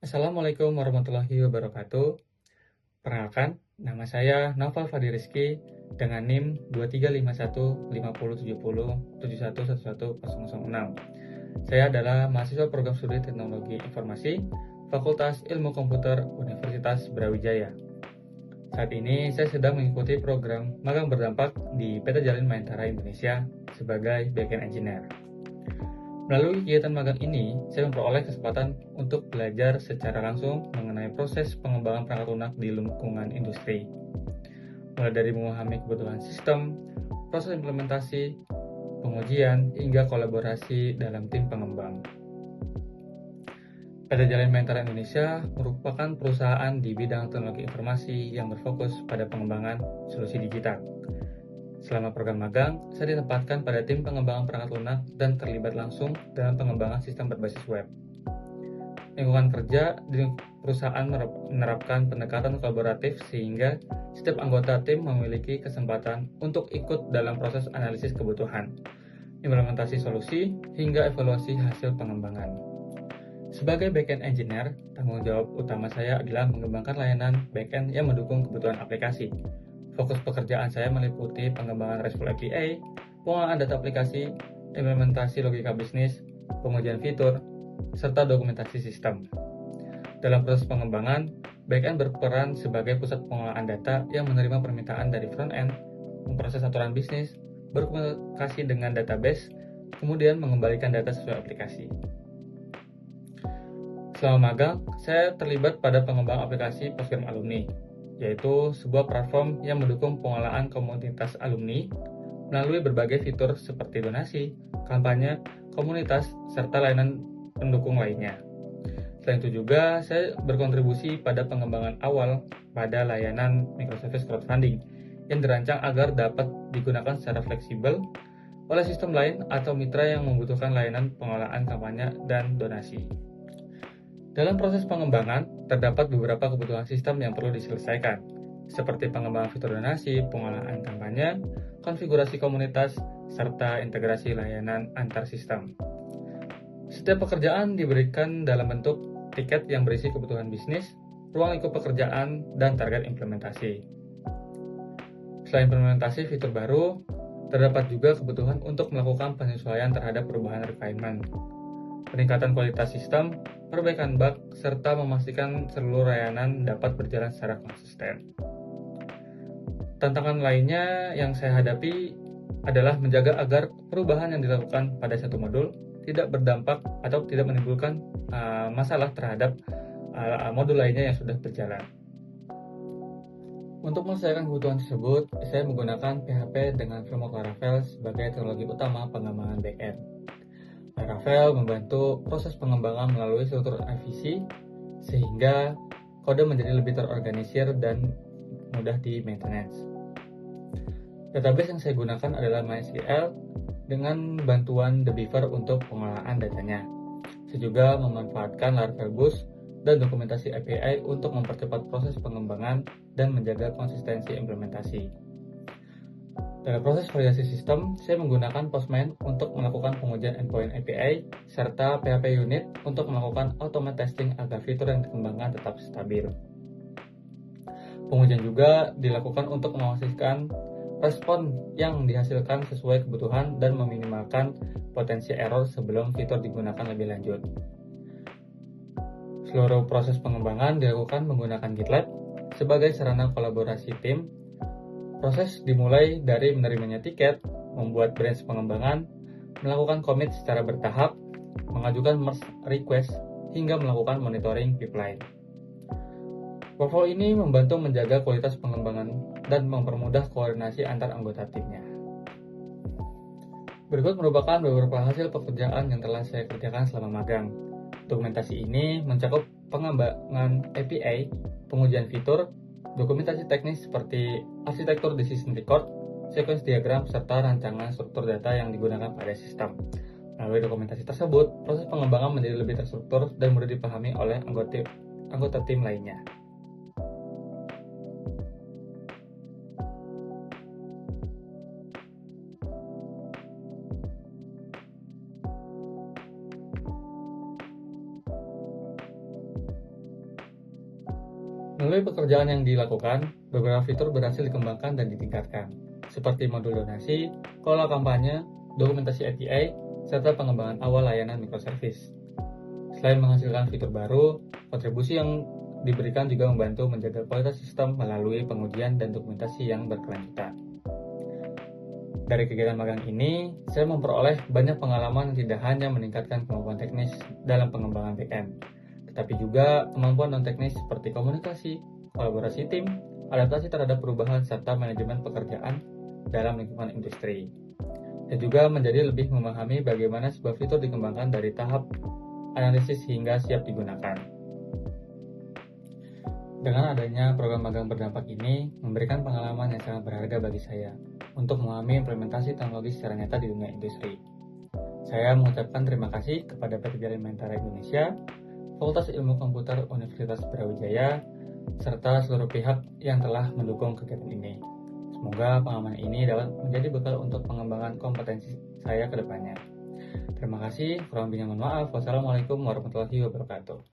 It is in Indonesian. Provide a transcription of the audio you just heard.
Assalamualaikum warahmatullahi wabarakatuh. Perkenalkan, nama saya Naufal Fadi Rizky dengan NIM 2351507071110006. Saya adalah mahasiswa program studi Teknologi Informasi Fakultas Ilmu Komputer Universitas Brawijaya. Saat ini saya sedang mengikuti program magang berdampak di PT Jalin Mayantara Indonesia sebagai backend engineer. Melalui kegiatan magang ini, saya memperoleh kesempatan untuk belajar secara langsung mengenai proses pengembangan perangkat lunak di lingkungan industri. Mulai dari memahami kebutuhan sistem, proses implementasi, pengujian, hingga kolaborasi dalam tim pengembang. PT Jalin Mayantara Indonesia merupakan perusahaan di bidang teknologi informasi yang berfokus pada pengembangan solusi digital. Selama program magang, saya ditempatkan pada tim pengembangan perangkat lunak dan terlibat langsung dalam pengembangan sistem berbasis web. Lingkungan kerja di perusahaan menerapkan pendekatan kolaboratif sehingga setiap anggota tim memiliki kesempatan untuk ikut dalam proses analisis kebutuhan, implementasi solusi, hingga evaluasi hasil pengembangan. Sebagai backend engineer, tanggung jawab utama saya adalah mengembangkan layanan backend yang mendukung kebutuhan aplikasi. Fokus pekerjaan saya meliputi pengembangan RESTful API, pengolahan data aplikasi, implementasi logika bisnis, pengujian fitur, serta dokumentasi sistem. Dalam proses pengembangan, backend berperan sebagai pusat pengolahan data yang menerima permintaan dari front-end, memproses aturan bisnis, berkomunikasi dengan database, kemudian mengembalikan data sesuai aplikasi. Selama magang, saya terlibat pada pengembangan aplikasi Postgram Alumni, yaitu sebuah platform yang mendukung pengolahan komunitas alumni melalui berbagai fitur seperti donasi, kampanye, komunitas, serta layanan pendukung lainnya. Selain itu juga, saya berkontribusi pada pengembangan awal pada layanan microservice crowdfunding yang dirancang agar dapat digunakan secara fleksibel oleh sistem lain atau mitra yang membutuhkan layanan pengolahan kampanye dan donasi. Dalam proses pengembangan, terdapat beberapa kebutuhan sistem yang perlu diselesaikan, seperti pengembangan fitur donasi, pengolahan kampanye, konfigurasi komunitas, serta integrasi layanan antar sistem. Setiap pekerjaan diberikan dalam bentuk tiket yang berisi kebutuhan bisnis, ruang lingkup pekerjaan, dan target implementasi. Selain implementasi fitur baru, terdapat juga kebutuhan untuk melakukan penyesuaian terhadap perubahan requirement, peningkatan kualitas sistem, perbaikan bug, serta memastikan seluruh layanan dapat berjalan secara konsisten. Tantangan lainnya yang saya hadapi adalah menjaga agar perubahan yang dilakukan pada satu modul tidak berdampak atau tidak menimbulkan masalah terhadap modul lainnya yang sudah berjalan. Untuk menyelesaikan kebutuhan tersebut, saya menggunakan PHP dengan framework Laravel sebagai teknologi utama pengembangan backend. Laravel membantu proses pengembangan melalui struktur revisi sehingga kode menjadi lebih terorganisir dan mudah di maintenance. Database yang saya gunakan adalah MySQL dengan bantuan The Beaver untuk pengolahan datanya. Saya juga memanfaatkan Laravel Boost dan dokumentasi API untuk mempercepat proses pengembangan dan menjaga konsistensi implementasi. Dalam proses validasi sistem, saya menggunakan Postman untuk melakukan pengujian endpoint API, serta PHP Unit untuk melakukan automate testing agar fitur yang dikembangkan tetap stabil. Pengujian juga dilakukan untuk memastikan respon yang dihasilkan sesuai kebutuhan dan meminimalkan potensi error sebelum fitur digunakan lebih lanjut. Seluruh proses pengembangan dilakukan menggunakan GitLab sebagai sarana kolaborasi tim. Proses dimulai dari menerimanya tiket, membuat branch pengembangan, melakukan commit secara bertahap, mengajukan merge request, hingga melakukan monitoring pipeline. Workflow ini membantu menjaga kualitas pengembangan dan mempermudah koordinasi antar anggota timnya. Berikut merupakan beberapa hasil pekerjaan yang telah saya kerjakan selama magang. Dokumentasi ini mencakup pengembangan API, pengujian fitur, dokumentasi teknis seperti arsitektur decision record, sequence diagram, serta rancangan struktur data yang digunakan pada sistem. Melalui dokumentasi tersebut, proses pengembangan menjadi lebih terstruktur dan mudah dipahami oleh anggota tim lainnya. Melalui pekerjaan yang dilakukan, beberapa fitur berhasil dikembangkan dan ditingkatkan, seperti modul donasi, kelola kampanye, dokumentasi API, serta pengembangan awal layanan microservice. Selain menghasilkan fitur baru, kontribusi yang diberikan juga membantu menjaga kualitas sistem melalui pengujian dan dokumentasi yang berkelanjutan. Dari kegiatan magang ini, saya memperoleh banyak pengalaman yang tidak hanya meningkatkan kemampuan teknis dalam pengembangan backend, tetapi juga kemampuan non-teknis seperti komunikasi, kolaborasi tim, adaptasi terhadap perubahan, serta manajemen pekerjaan dalam lingkungan industri. Dan juga menjadi lebih memahami bagaimana sebuah fitur dikembangkan dari tahap analisis hingga siap digunakan. Dengan adanya program magang berdampak ini, memberikan pengalaman yang sangat berharga bagi saya untuk memahami implementasi teknologi secara nyata di dunia industri. Saya mengucapkan terima kasih kepada PT Alimentara Indonesia, Fakultas Ilmu Komputer Universitas Brawijaya, serta seluruh pihak yang telah mendukung kegiatan ini. Semoga pengalaman ini dapat menjadi bekal untuk pengembangan kompetensi saya ke depannya. Terima kasih, kurang lebihnya mohon maaf. Wassalamualaikum warahmatullahi wabarakatuh.